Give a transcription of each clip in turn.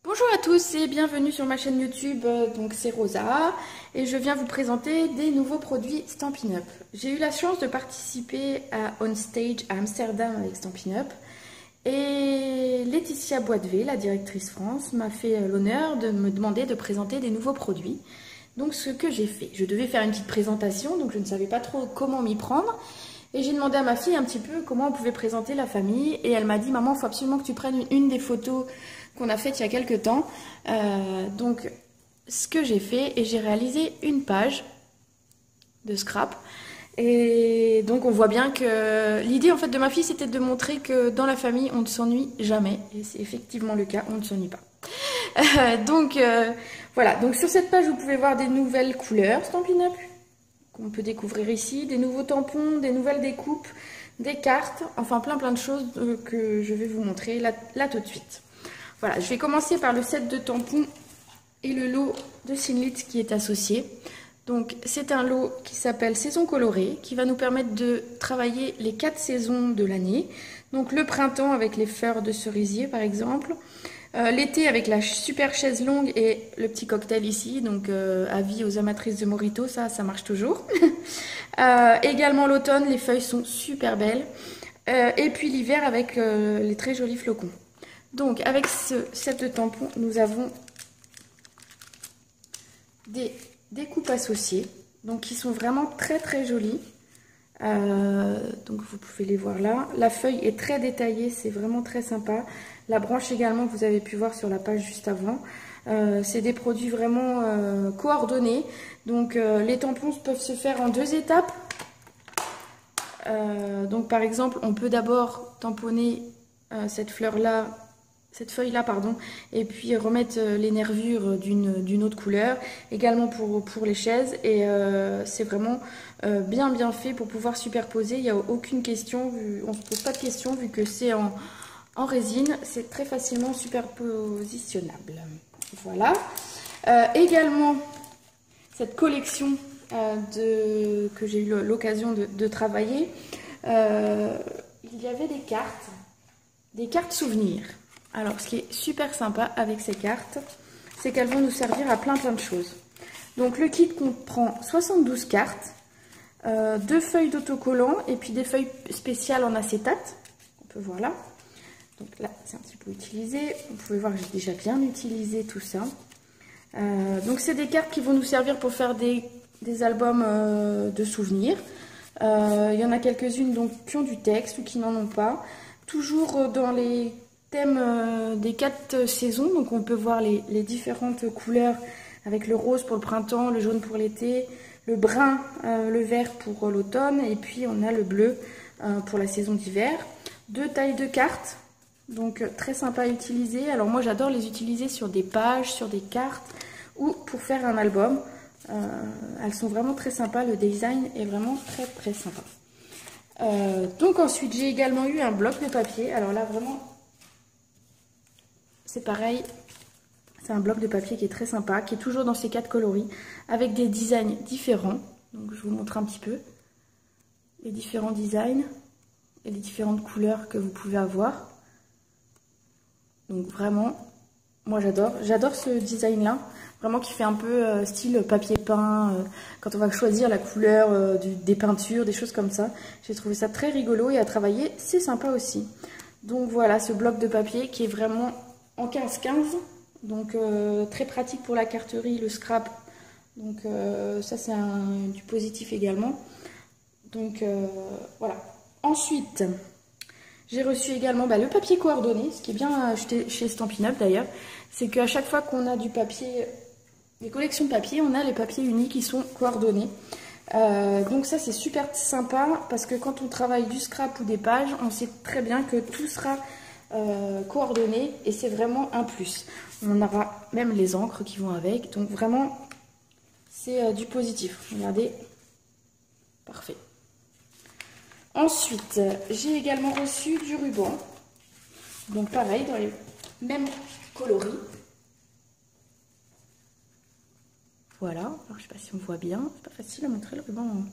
Bonjour à tous et bienvenue sur ma chaîne YouTube, donc c'est Rosa et je viens vous présenter des nouveaux produits Stampin' Up. J'ai eu la chance de participer à On Stage à Amsterdam avec Stampin' Up et Laetitia Boitvé, la directrice France, m'a fait l'honneur de me demander de présenter des nouveaux produits. Donc ce que j'ai fait, je devais faire une petite présentation, donc je ne savais pas trop comment m'y prendre. Et j'ai demandé à ma fille un petit peu comment on pouvait présenter la famille. Et elle m'a dit, maman, il faut absolument que tu prennes une des photos qu'on a faites il y a quelques temps. Donc, ce que j'ai fait, et j'ai réalisé une page de scrap. Et donc, on voit bien que l'idée, en fait, de ma fille, c'était de montrer que dans la famille, on ne s'ennuie jamais. Et c'est effectivement le cas, on ne s'ennuie pas. Voilà. Donc, sur cette page, vous pouvez voir des nouvelles couleurs Stampin' Up qu'on peut découvrir ici, des nouveaux tampons, des nouvelles découpes, des cartes, enfin plein de choses que je vais vous montrer là tout de suite. Voilà, je vais commencer par le set de tampons et le lot de Sinlit qui est associé. Donc c'est un lot qui s'appelle Saison colorée, qui va nous permettre de travailler les 4 saisons de l'année. Donc le printemps avec les fleurs de cerisier par exemple. L'été avec la super chaise longue et le petit cocktail ici, donc avis aux amatrices de mojito, ça marche toujours. Également l'automne, les feuilles sont super belles. Et puis l'hiver avec les très jolis flocons. Donc avec ce set de tampons, nous avons des découpes associées, donc qui sont vraiment très jolies. Donc vous pouvez les voir là. La feuille est très détaillée, c'est vraiment très sympa. La branche également, vous avez pu voir sur la page juste avant. C'est des produits vraiment coordonnés. Donc les tampons peuvent se faire en 2 étapes. Donc par exemple, on peut d'abord tamponner cette feuille-là, pardon, et puis remettre les nervures d'une autre couleur, également pour les chaises, et c'est vraiment bien fait pour pouvoir superposer. Il n'y a aucune question, on ne se pose pas de questions vu que c'est en résine, c'est très facilement superpositionnable. Voilà. Également, cette collection que j'ai eu l'occasion de travailler, il y avait des cartes souvenirs. Alors, ce qui est super sympa avec ces cartes, c'est qu'elles vont nous servir à plein de choses. Donc, le kit comprend 72 cartes, 2 feuilles d'autocollant et puis des feuilles spéciales en acétate. On peut voir là. Donc là, c'est un petit peu utilisé. Vous pouvez voir que j'ai déjà bien utilisé tout ça. Donc, c'est des cartes qui vont nous servir pour faire des albums de souvenirs. Il y en a quelques-unes qui ont du texte ou qui n'en ont pas. Toujours dans les thèmes des 4 saisons, donc on peut voir les différentes couleurs avec le rose pour le printemps, le jaune pour l'été, le brun, le vert pour l'automne et puis on a le bleu pour la saison d'hiver. 2 tailles de cartes, donc très sympa à utiliser. Alors moi j'adore les utiliser sur des pages, sur des cartes ou pour faire un album. Elles sont vraiment très sympas, le design est vraiment très sympa. Donc ensuite j'ai également eu un bloc de papier. Alors là vraiment c'est pareil, c'est un bloc de papier qui est très sympa, qui est toujours dans ces 4 coloris, avec des designs différents. Donc je vous montre un petit peu les différents designs et les différentes couleurs que vous pouvez avoir. Donc vraiment, moi j'adore ce design là, vraiment qui fait un peu style papier peint, quand on va choisir la couleur des peintures, des choses comme ça. J'ai trouvé ça très rigolo et à travailler, c'est sympa aussi. Donc voilà, ce bloc de papier qui est vraiment en 15-15, donc très pratique pour la carterie, le scrap, donc ça c'est du positif également. Donc voilà. Ensuite, j'ai reçu également le papier coordonné, ce qui est bien acheté chez Stampin' Up d'ailleurs, c'est qu'à chaque fois qu'on a du papier, des collections de papier, on a les papiers unis qui sont coordonnés. Donc ça c'est super sympa parce que quand on travaille du scrap ou des pages, on sait très bien que tout sera coordonné et c'est vraiment un plus. On aura même les encres qui vont avec, donc vraiment c'est du positif. Regardez, parfait. Ensuite, j'ai également reçu du ruban, donc pareil dans les mêmes coloris. Voilà, alors je ne sais pas si on voit bien, c'est pas facile à montrer le ruban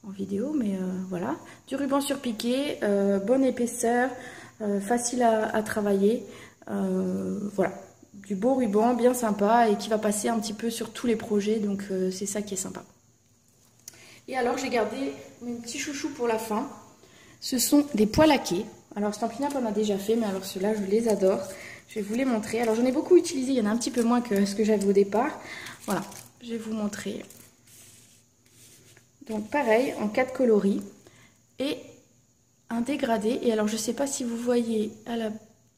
en vidéo, mais voilà. Du ruban surpiqué, bonne épaisseur, facile à travailler, voilà. du beau ruban bien sympa et qui va passer un petit peu sur tous les projets, donc c'est ça qui est sympa. Et alors j'ai gardé mes petits chouchous pour la fin. Ce sont des pois laqués. Alors Stampin' Up on a déjà fait, mais alors ceux-là je les adore. Je vais vous les montrer. Alors j'en ai beaucoup utilisé, il y en a un petit peu moins que ce que j'avais au départ. Voilà, je vais vous montrer. Donc pareil, en 4 coloris et un dégradé. Et alors je ne sais pas si vous voyez à la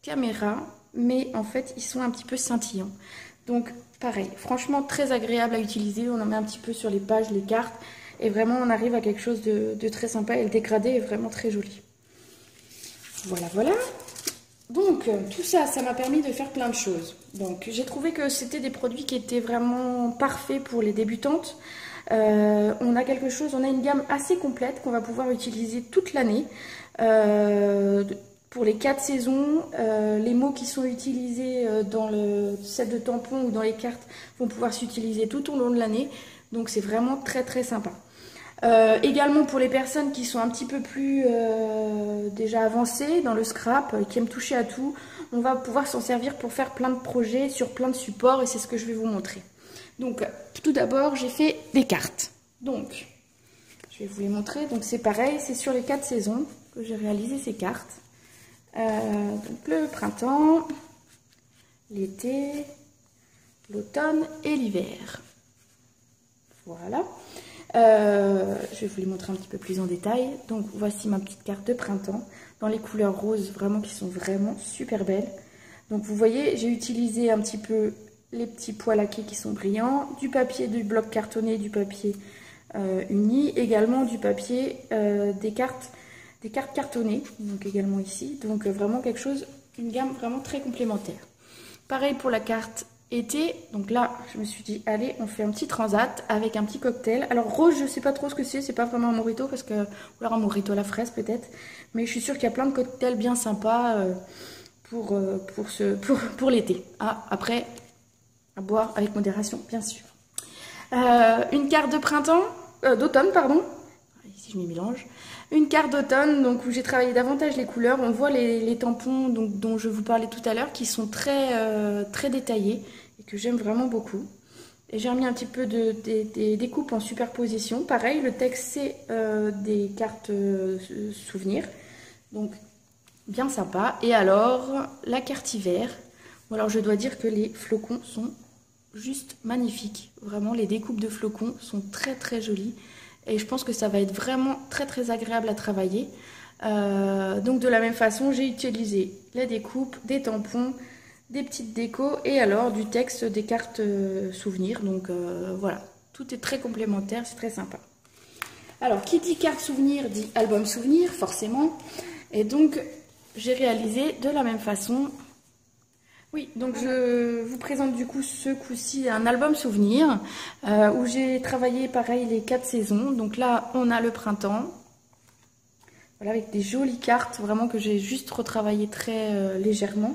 caméra, mais en fait ils sont un petit peu scintillants. Donc pareil, franchement très agréable à utiliser. On en met un petit peu sur les pages, les cartes. Et vraiment on arrive à quelque chose de très sympa. Et le dégradé est vraiment très joli. Voilà, voilà. Donc tout ça, ça m'a permis de faire plein de choses. Donc j'ai trouvé que c'était des produits qui étaient vraiment parfaits pour les débutantes. On a quelque chose, on a une gamme assez complète qu'on va pouvoir utiliser toute l'année. Pour les 4 saisons, les mots qui sont utilisés dans le set de tampons ou dans les cartes vont pouvoir s'utiliser tout au long de l'année. Donc c'est vraiment très très sympa. Également pour les personnes qui sont un petit peu plus déjà avancées dans le scrap, qui aiment toucher à tout, on va pouvoir s'en servir pour faire plein de projets sur plein de supports et c'est ce que je vais vous montrer. Donc tout d'abord j'ai fait des cartes. Donc je vais vous les montrer. Donc c'est pareil, c'est sur les 4 saisons que j'ai réalisé ces cartes. Donc le printemps, l'été, l'automne et l'hiver. Voilà. Je vais vous les montrer un petit peu plus en détail. Donc voici ma petite carte de printemps dans les couleurs roses vraiment qui sont vraiment super belles. Donc vous voyez, j'ai utilisé un petit peu les petits pois laqués qui sont brillants, du papier du bloc cartonné, du papier uni, également du papier des cartes cartonnées, donc également ici. Donc vraiment quelque chose, une gamme vraiment très complémentaire. Pareil pour la carte été, donc là je me suis dit allez on fait un petit transat avec un petit cocktail. Alors rose je sais pas trop ce que c'est pas vraiment un mojito parce que, ou alors un mojito à la fraise peut-être, mais je suis sûre qu'il y a plein de cocktails bien sympas pour l'été. Ah, après à boire avec modération bien sûr. Une carte de printemps, d'automne pardon, ici je m'y mélange. Une carte d'automne donc où j'ai travaillé davantage les couleurs. On voit les tampons donc, dont je vous parlais tout à l'heure qui sont très détaillés et que j'aime vraiment beaucoup. Et j'ai remis un petit peu des découpes en superposition. Pareil, le texte c'est des cartes souvenirs. Donc bien sympa. Et alors la carte hiver. Bon, alors je dois dire que les flocons sont juste magnifiques. Vraiment les découpes de flocons sont très très jolies. Et je pense que ça va être vraiment très très agréable à travailler. Donc de la même façon, j'ai utilisé les découpes, des tampons, des petites décos et alors du texte des cartes souvenirs. Donc voilà, tout est très complémentaire, c'est très sympa. Alors qui dit carte souvenir dit album souvenir forcément. Et donc j'ai réalisé de la même façon. Oui, donc je vous présente du coup ce coup-ci un album souvenir où j'ai travaillé pareil les 4 saisons. Donc là on a le printemps, voilà, avec des jolies cartes vraiment que j'ai juste retravaillé très légèrement.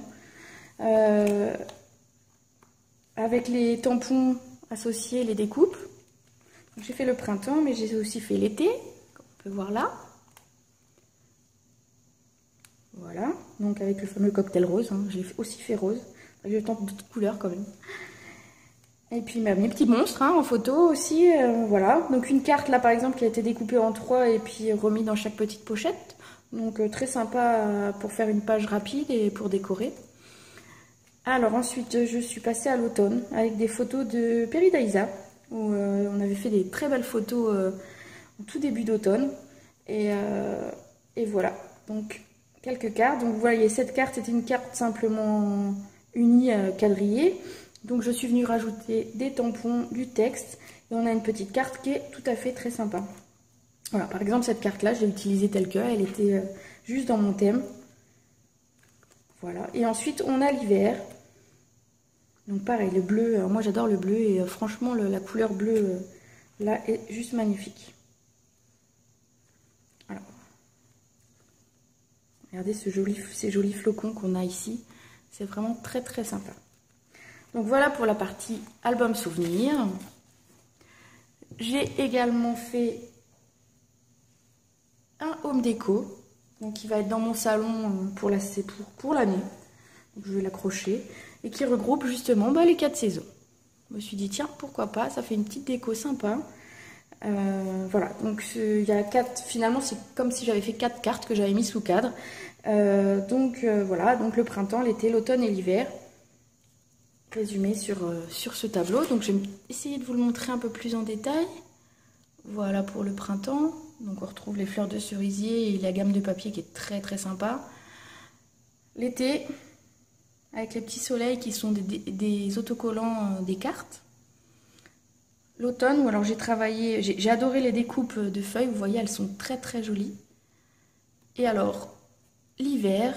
Avec les tampons associés, les découpes. J'ai fait le printemps mais j'ai aussi fait l'été, comme on peut voir là. Voilà, donc avec le fameux cocktail rose, hein. J'ai aussi fait rose. Je tente d'autres couleurs quand même. Et puis mes petits monstres hein, en photo aussi. Voilà, donc une carte là par exemple qui a été découpée en 3 et puis remis dans chaque petite pochette. Donc très sympa pour faire une page rapide et pour décorer. Alors ensuite je suis passée à l'automne avec des photos de Peridaisa. Où on avait fait des très belles photos en tout début d'automne. Et voilà, donc quelques cartes. Donc vous voyez, cette carte était une carte simplement unie quadrillée. Donc je suis venue rajouter des tampons, du texte. Et on a une petite carte qui est tout à fait très sympa. Voilà, par exemple cette carte là, je l'ai utilisée telle que, elle était juste dans mon thème. Voilà, et ensuite on a l'hiver. Donc pareil, le bleu, moi j'adore le bleu et franchement la couleur bleue là est juste magnifique. Alors, regardez ces jolis flocons qu'on a ici, c'est vraiment très très sympa. Donc voilà pour la partie album souvenir. J'ai également fait un home déco, donc qui va être dans mon salon pour l'année. Donc je vais l'accrocher. et qui regroupe justement les 4 saisons. Je me suis dit tiens, pourquoi pas, ça fait une petite déco sympa. Voilà, donc il y a 4, finalement c'est comme si j'avais fait 4 cartes que j'avais mis sous cadre. Voilà, donc le printemps, l'été, l'automne et l'hiver. Résumé sur ce tableau. Donc je vais essayer de vous le montrer un peu plus en détail. Voilà pour le printemps. Donc on retrouve les fleurs de cerisier et la gamme de papier qui est très très sympa. L'été, avec les petits soleils qui sont des autocollants des cartes. L'automne, où alors j'ai adoré les découpes de feuilles, vous voyez, elles sont très très jolies. Et alors, l'hiver,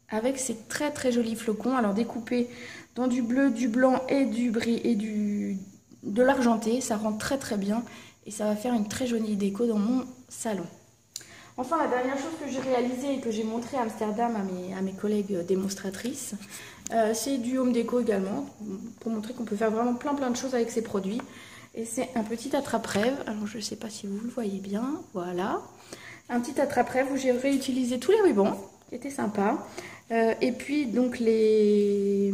avec ces très très jolis flocons, alors découpés dans du bleu, du blanc et du gris et de l'argenté, ça rend très très bien et ça va faire une très jolie déco dans mon salon. Enfin, la dernière chose que j'ai réalisée et que j'ai montré à Amsterdam à mes collègues démonstratrices, c'est du home déco également, pour montrer qu'on peut faire vraiment plein de choses avec ces produits. Et c'est un petit attrape-rêve, alors je ne sais pas si vous le voyez bien, voilà. Un petit attrape-rêve où j'ai réutilisé tous les rubans, qui étaient sympas. Et puis donc les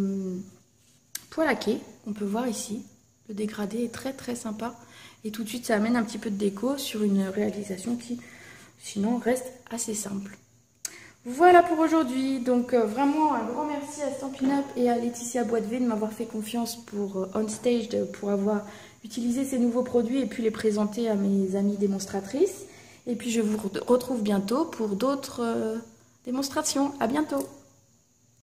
poils à quai, on peut voir ici. Le dégradé est très très sympa. Et tout de suite ça amène un petit peu de déco sur une réalisation qui sinon reste assez simple. Voilà pour aujourd'hui. Donc vraiment un grand merci à Stampin' Up et à Laetitia Boitevée de m'avoir fait confiance pour OnStage, pour avoir utilisé ces nouveaux produits et puis les présenter à mes amies démonstratrices. Et puis je vous retrouve bientôt pour d'autres démonstrations. À bientôt!